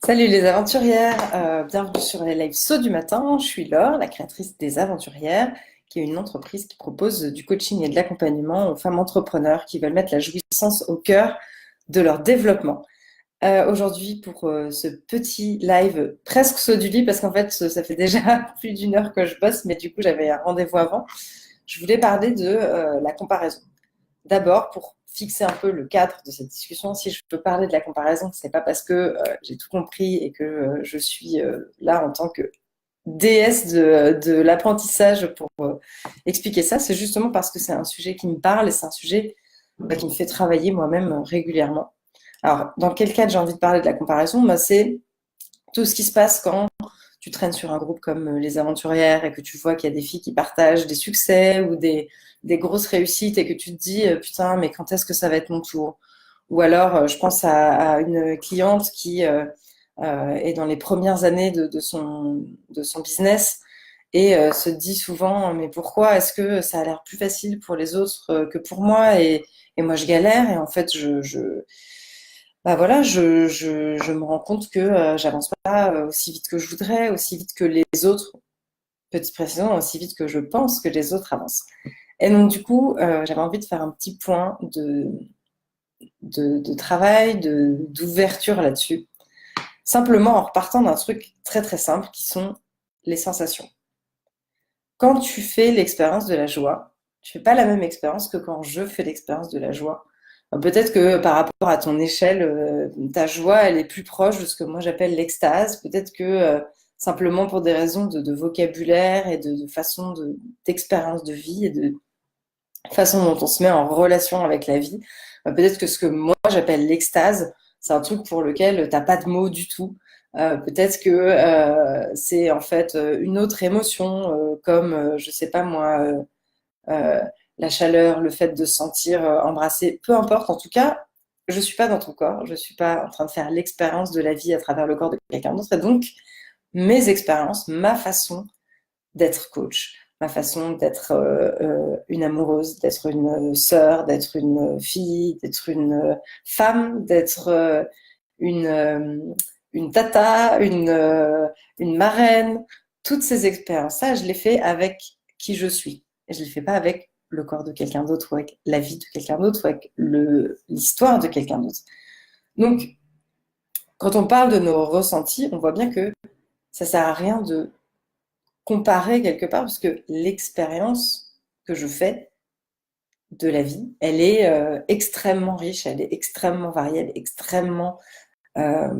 Salut les aventurières, bienvenue sur les lives Saut du matin. Je suis Laure, la créatrice des Aventurières, qui est une entreprise qui propose du coaching et de l'accompagnement aux femmes entrepreneurs qui veulent mettre la jouissance au cœur de leur développement. Aujourd'hui, pour ce petit live presque saut du lit, parce qu'en fait, ça fait déjà plus d'une heure que je bosse, mais du coup, j'avais un rendez-vous avant. Je voulais parler de la comparaison. D'abord, pour fixer un peu le cadre de cette discussion, si je peux parler de la comparaison, c'est pas parce que j'ai tout compris et que je suis là en tant que déesse de l'apprentissage pour expliquer ça. C'est justement parce que c'est un sujet qui me parle et c'est un sujet qui me fait travailler moi-même régulièrement. Alors, dans quel cadre j'ai envie de parler de la comparaison? C'est tout ce qui se passe quand tu traînes sur un groupe comme les aventurières et que tu vois qu'il y a des filles qui partagent des succès ou des grosses réussites et que tu te dis putain, mais quand est-ce que ça va être mon tour? Ou alors, je pense à une cliente qui est dans les premières années de son business et se dit souvent, mais pourquoi est-ce que ça a l'air plus facile pour les autres que pour moi et moi je galère et en fait bah voilà, je me rends compte que j'avance pas aussi vite que je voudrais, aussi vite que les autres, petite précision, aussi vite que je pense que les autres avancent. Et donc du coup, j'avais envie de faire un petit point de travail, d'ouverture là-dessus. Simplement en repartant d'un truc très très simple qui sont les sensations. Quand tu fais l'expérience de la joie, tu fais pas la même expérience que quand je fais l'expérience de la joie. Peut-être que par rapport à ton échelle, ta joie, elle est plus proche de ce que moi j'appelle l'extase. Peut-être que simplement pour des raisons de vocabulaire et de façon d'expérience de vie et de façon dont on se met en relation avec la vie, peut-être que ce que moi j'appelle l'extase, c'est un truc pour lequel t'as pas de mots du tout. Peut-être que c'est en fait une autre émotion, comme je sais pas moi, euh, la chaleur, le fait de se sentir embrassé, peu importe. En tout cas, je suis pas dans ton corps, je suis pas en train de faire l'expérience de la vie à travers le corps de quelqu'un d'autre. Et donc, mes expériences, ma façon d'être coach, ma façon d'être une amoureuse, d'être une sœur, d'être une fille, d'être une femme, d'être une, euh, une tata, une marraine. Toutes ces expériences-là, je les fais avec qui je suis. Et je ne les fais pas avec le corps de quelqu'un d'autre ou avec la vie de quelqu'un d'autre ou avec l'histoire de quelqu'un d'autre. Donc, quand on parle de nos ressentis, on voit bien que ça sert à rien de comparer quelque part parce que l'expérience que je fais de la vie, elle est extrêmement riche, elle est extrêmement variée, elle est extrêmement euh,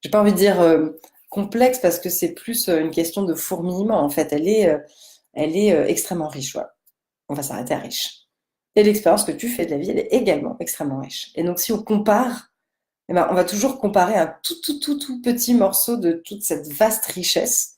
j'ai pas envie de dire complexe parce que c'est plus une question de fourmillement en fait. Elle est extrêmement riche. Voilà. On va s'arrêter à riche. Et l'expérience que tu fais de la vie, elle est également extrêmement riche. Et donc si on compare, eh ben, on va toujours comparer un tout petit morceau de toute cette vaste richesse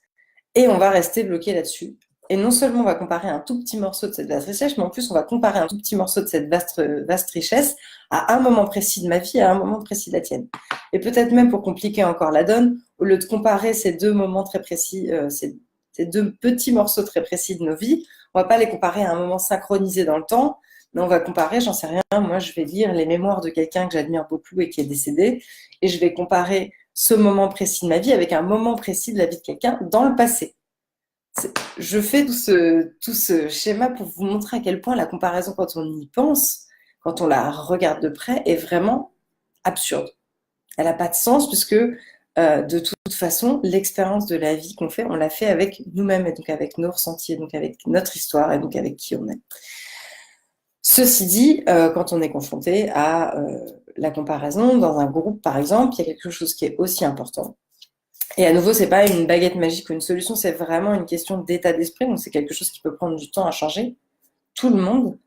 et on va rester bloqué là-dessus. Et non seulement on va comparer un tout petit morceau de cette vaste richesse, mais en plus on va comparer un tout petit morceau de cette vaste richesse à un moment précis de ma vie, à un moment précis de la tienne. Et peut-être même pour compliquer encore la donne, au lieu de comparer ces deux moments très précis, ces deux petits morceaux très précis de nos vies, on va pas les comparer à un moment synchronisé dans le temps, mais on va comparer, j'en sais rien, moi je vais lire les mémoires de quelqu'un que j'admire beaucoup et qui est décédé, et je vais comparer ce moment précis de ma vie avec un moment précis de la vie de quelqu'un dans le passé. Je fais tout ce schéma pour vous montrer à quel point la comparaison, quand on y pense, quand on la regarde de près, est vraiment absurde. Elle n'a pas de sens puisque de toute façon, l'expérience de la vie qu'on fait, on l'a fait avec nous-mêmes et donc avec nos ressentis, et donc avec notre histoire et donc avec qui on est. Ceci dit, quand on est confronté à la comparaison dans un groupe, par exemple, il y a quelque chose qui est aussi important. Et à nouveau, c'est pas une baguette magique ou une solution, c'est vraiment une question d'état d'esprit. Donc c'est quelque chose qui peut prendre du temps à changer. Tout le monde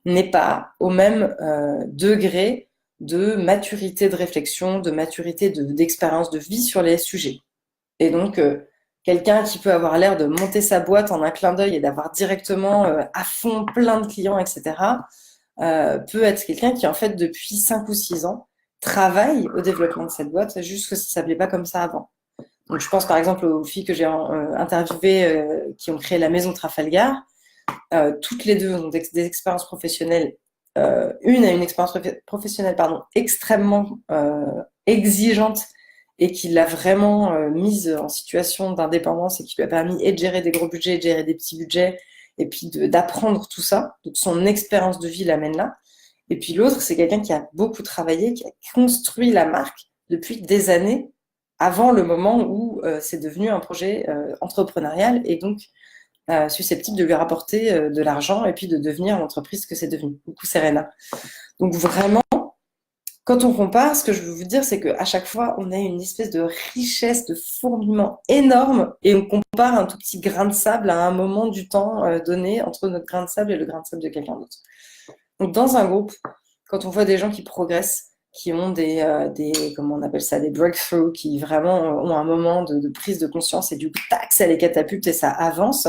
n'est pas au même degré de maturité de réflexion, de maturité d'expérience de vie sur les sujets. Et donc, quelqu'un qui peut avoir l'air de monter sa boîte en un clin d'œil et d'avoir directement à fond plein de clients, etc., peut être quelqu'un qui, en fait, depuis 5 ou 6 ans, travaille au développement de cette boîte, c'est juste que ça ne s'appelait pas comme ça avant. Donc, je pense par exemple aux filles que j'ai interviewées qui ont créé la maison Trafalgar. Toutes les deux ont des expériences professionnelles. Une a une expérience professionnelle pardon, extrêmement exigeante et qui l'a vraiment mise en situation d'indépendance et qui lui a permis et de gérer des gros budgets et de gérer des petits budgets et puis d'apprendre tout ça. Donc son expérience de vie l'amène là. Et puis l'autre, c'est quelqu'un qui a beaucoup travaillé, qui a construit la marque depuis des années avant le moment où c'est devenu un projet entrepreneurial et donc susceptible de lui rapporter de l'argent et puis de devenir l'entreprise que c'est devenu. Du coup, Serena. Donc vraiment, quand on compare, ce que je veux vous dire, c'est qu'à chaque fois, on a une espèce de richesse, de fourmillement énorme et on compare un tout petit grain de sable à un moment du temps donné entre notre grain de sable et le grain de sable de quelqu'un d'autre. Donc dans un groupe, quand on voit des gens qui progressent, qui ont comment on appelle ça, des breakthroughs, qui vraiment ont un moment de prise de conscience et du coup, tac, ça les catapulte et ça avance,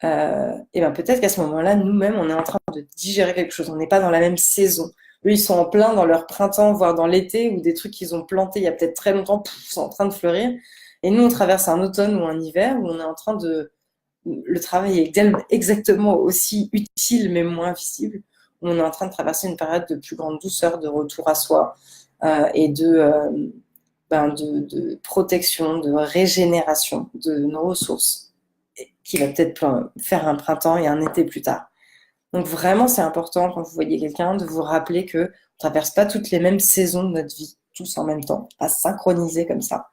et ben peut-être qu'à ce moment-là, nous-mêmes, on est en train de digérer quelque chose. On n'est pas dans la même saison. Eux, ils sont en plein dans leur printemps, voire dans l'été, où des trucs qu'ils ont plantés il y a peut-être très longtemps, sont en train de fleurir. Et nous, on traverse un automne ou un hiver où on est en train de... Le travail est exactement aussi utile, mais moins visible. Où on est en train de traverser une période de plus grande douceur, de retour à soi et de protection, de régénération de nos ressources qui va peut-être faire un printemps et un été plus tard. Donc vraiment, c'est important quand vous voyez quelqu'un de vous rappeler que on traverse pas toutes les mêmes saisons de notre vie, tous en même temps, à synchroniser comme ça.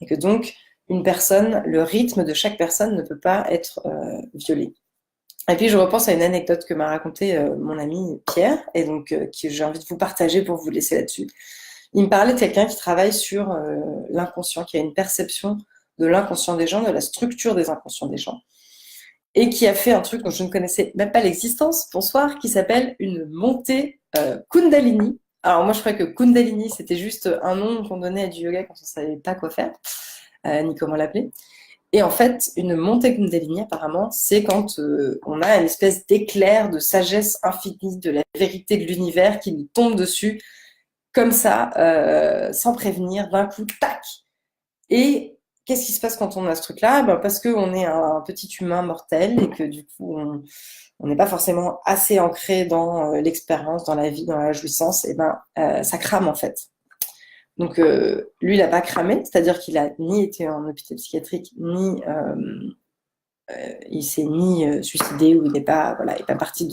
Et que donc, une personne, le rythme de chaque personne ne peut pas être violé. Et puis, je repense à une anecdote que m'a racontée mon ami Pierre, et donc que j'ai envie de vous partager pour vous laisser là-dessus. Il me parlait de quelqu'un qui travaille sur l'inconscient, qui a une perception de l'inconscient des gens, de la structure des inconscients des gens, et qui a fait un truc dont je ne connaissais même pas l'existence, bonsoir, qui s'appelle une montée Kundalini. Alors moi, je croyais que Kundalini, c'était juste un nom qu'on donnait à du yoga quand on ne savait pas quoi faire, ni comment l'appeler. Et en fait, une montée Kundalini, apparemment, c'est quand on a une espèce d'éclair de sagesse infinie, de la vérité de l'univers qui nous tombe dessus, comme ça, sans prévenir, d'un coup, tac. Et qu'est-ce qui se passe quand on a ce truc-là? Ben, parce qu'on est un petit humain mortel et que du coup, on n'est pas forcément assez ancré dans l'expérience, dans la vie, dans la jouissance, et ben, ça crame en fait. Donc, lui, il n'a pas cramé, c'est-à-dire qu'il a ni été en hôpital psychiatrique, ni il s'est ni suicidé ou il n'est pas, voilà, il est pas parti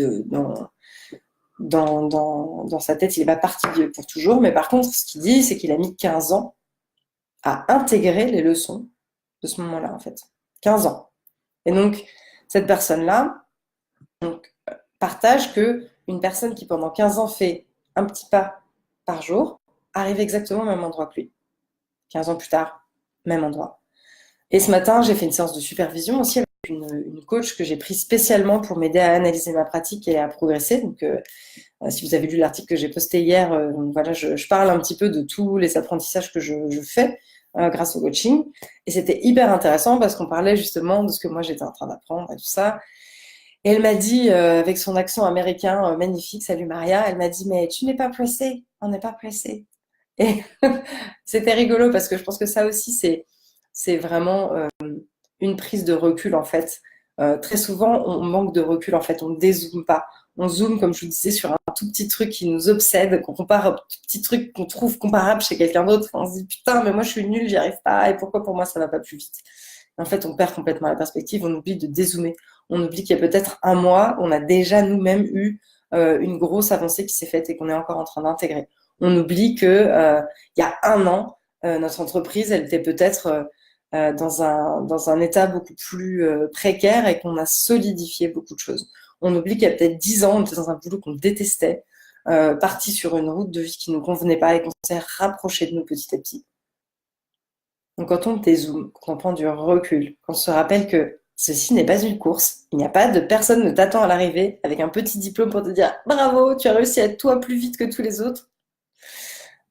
dans sa tête, il n'est pas parti pour toujours. Mais par contre, ce qu'il dit, c'est qu'il a mis 15 ans à intégrer les leçons de ce moment-là, en fait. 15 ans. Et donc, cette personne-là partage qu'une personne qui, pendant 15 ans, fait un petit pas par jour, arrive exactement au même endroit que lui. 15 ans plus tard, même endroit. Et ce matin, j'ai fait une séance de supervision aussi avec une coach que j'ai prise spécialement pour m'aider à analyser ma pratique et à progresser. Donc, si vous avez lu l'article que j'ai posté hier, voilà, je parle un petit peu de tous les apprentissages que je fais grâce au coaching. Et c'était hyper intéressant parce qu'on parlait justement de ce que moi j'étais en train d'apprendre et tout ça. Et elle m'a dit, avec son accent américain magnifique, salut Maria, elle m'a dit, mais tu n'es pas pressée, on n'est pas pressé. Et c'était rigolo parce que je pense que ça aussi, c'est vraiment une prise de recul en fait. Très souvent, on manque de recul en fait, on ne dézoome pas. On zoome, comme je vous disais, sur un tout petit truc qui nous obsède, qu'on compare au petit truc qu'on trouve comparable chez quelqu'un d'autre. On se dit putain, mais moi je suis nulle, j'y arrive pas, et pourquoi pour moi ça va pas plus vite? Et en fait, on perd complètement la perspective, on oublie de dézoomer. On oublie qu'il y a peut-être un mois, on a déjà nous-mêmes eu une grosse avancée qui s'est faite et qu'on est encore en train d'intégrer. On oublie que il y a un an, notre entreprise, elle était peut-être dans un état beaucoup plus précaire et qu'on a solidifié beaucoup de choses. On oublie qu'il y a peut-être 10 ans, on était dans un boulot qu'on détestait, parti sur une route de vie qui ne nous convenait pas et qu'on s'est rapproché de nous petit à petit. Donc quand on dézoome, quand on prend du recul, quand on se rappelle que ceci n'est pas une course, il n'y a pas de personne ne t'attend à l'arrivée avec un petit diplôme pour te dire bravo, tu as réussi à être toi plus vite que tous les autres.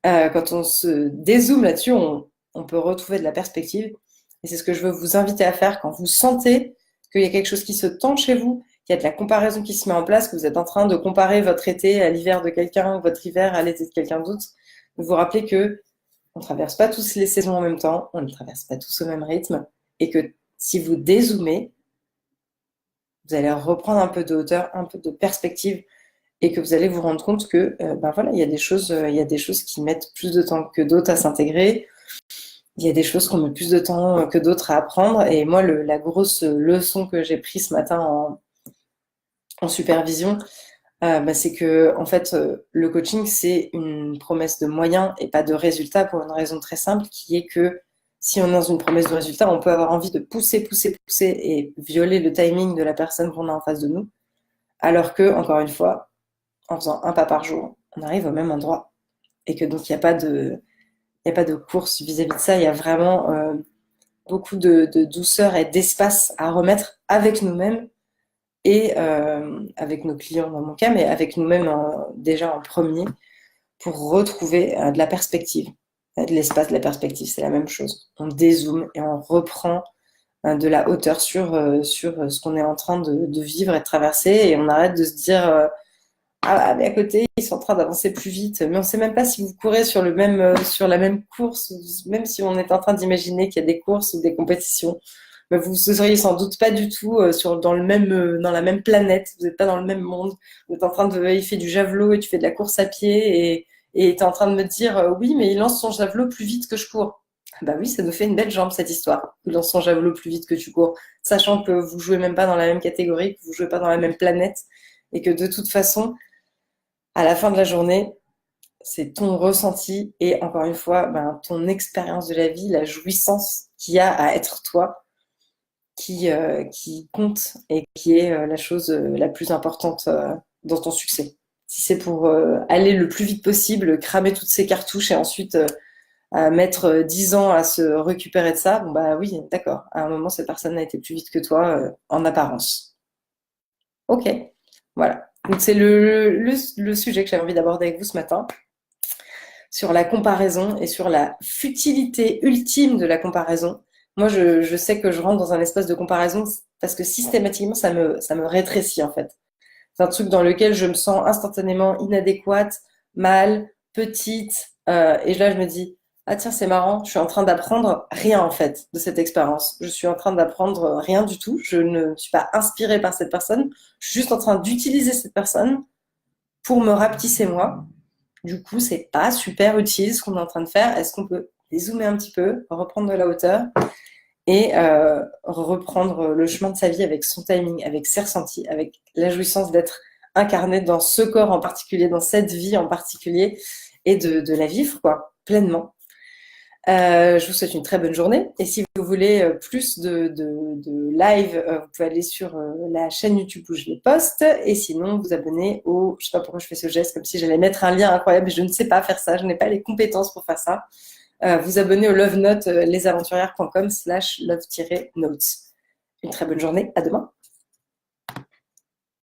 Quand on se dézoome là-dessus, on peut retrouver de la perspective. Et c'est ce que je veux vous inviter à faire quand vous sentez qu'il y a quelque chose qui se tend chez vous, qu'il y a de la comparaison qui se met en place, que vous êtes en train de comparer votre été à l'hiver de quelqu'un, votre hiver à l'été de quelqu'un d'autre. Vous vous rappelez que on ne traverse pas tous les saisons en même temps, on ne traverse pas tous au même rythme, et que si vous dézoomez, vous allez reprendre un peu de hauteur, un peu de perspective, et que vous allez vous rendre compte que, ben voilà, il y a des choses qui mettent plus de temps que d'autres à s'intégrer. Il y a des choses qu'on met plus de temps que d'autres à apprendre. Et moi, la grosse leçon que j'ai prise ce matin en supervision, bah, c'est que en fait, le coaching, c'est une promesse de moyens et pas de résultats pour une raison très simple, qui est que si on est dans une promesse de résultat, on peut avoir envie de pousser, pousser, pousser et violer le timing de la personne qu'on a en face de nous. Alors que, encore une fois, en faisant un pas par jour, on arrive au même endroit. Et que donc, il y a pas de course vis-à-vis de ça. Il y a vraiment beaucoup de douceur et d'espace à remettre avec nous-mêmes et avec nos clients dans mon cas, mais avec nous-mêmes déjà en premier pour retrouver de la perspective. De l'espace, de la perspective, c'est la même chose. On dézoome et on reprend de la hauteur sur ce qu'on est en train de vivre et de traverser, et on arrête de se dire ah, mais à côté, ils sont en train d'avancer plus vite. Mais on ne sait même pas si vous courez sur la même course, même si on est en train d'imaginer qu'il y a des courses ou des compétitions. Mais vous ne seriez sans doute pas du tout dans la même planète. Vous n'êtes pas dans le même monde. Vous êtes en train il fait du javelot et tu fais de la course à pied et tu es en train de me dire oui, mais il lance son javelot plus vite que je cours. Ah bah oui, ça nous fait une belle jambe cette histoire. Il lance son javelot plus vite que tu cours, sachant que vous jouez même pas dans la même catégorie, que vous jouez pas dans la même planète et que de toute façon, à la fin de la journée, c'est ton ressenti et encore une fois, ben, ton expérience de la vie, la jouissance qu'il y a à être toi, qui compte et qui est la chose la plus importante dans ton succès. Si c'est pour aller le plus vite possible, cramer toutes ces cartouches et ensuite à mettre 10 ans à se récupérer de ça, bon bah oui, d'accord. À un moment, cette personne a été plus vite que toi en apparence. Ok, voilà. Donc c'est le sujet que j'avais envie d'aborder avec vous ce matin, sur la comparaison et sur la futilité ultime de la comparaison. Moi, je sais que je rentre dans un espace de comparaison parce que systématiquement, ça me rétrécit en fait. C'est un truc dans lequel je me sens instantanément inadéquate, mal, petite. Et là, je me dis, ah tiens, c'est marrant, je suis en train d'apprendre rien en fait de cette expérience. Je suis en train d'apprendre rien du tout. Je ne suis pas inspirée par cette personne. Je suis juste en train d'utiliser cette personne pour me rapetisser moi. Du coup, c'est pas super utile ce qu'on est en train de faire. Est-ce qu'on peut dézoomer un petit peu, reprendre de la hauteur et reprendre le chemin de sa vie avec son timing, avec ses ressentis, avec la jouissance d'être incarné dans ce corps en particulier, dans cette vie en particulier, et de la vivre quoi, pleinement. Je vous souhaite une très bonne journée. Et si vous voulez plus de live, vous pouvez aller sur la chaîne YouTube où je les poste. Et sinon, vous abonner au... Je sais pas pourquoi je fais ce geste, comme si j'allais mettre un lien incroyable. Je ne sais pas faire ça. Je n'ai pas les compétences pour faire ça. Vous abonner au Love Note, lesaventurières.com/love-notes. Une très bonne journée. À demain.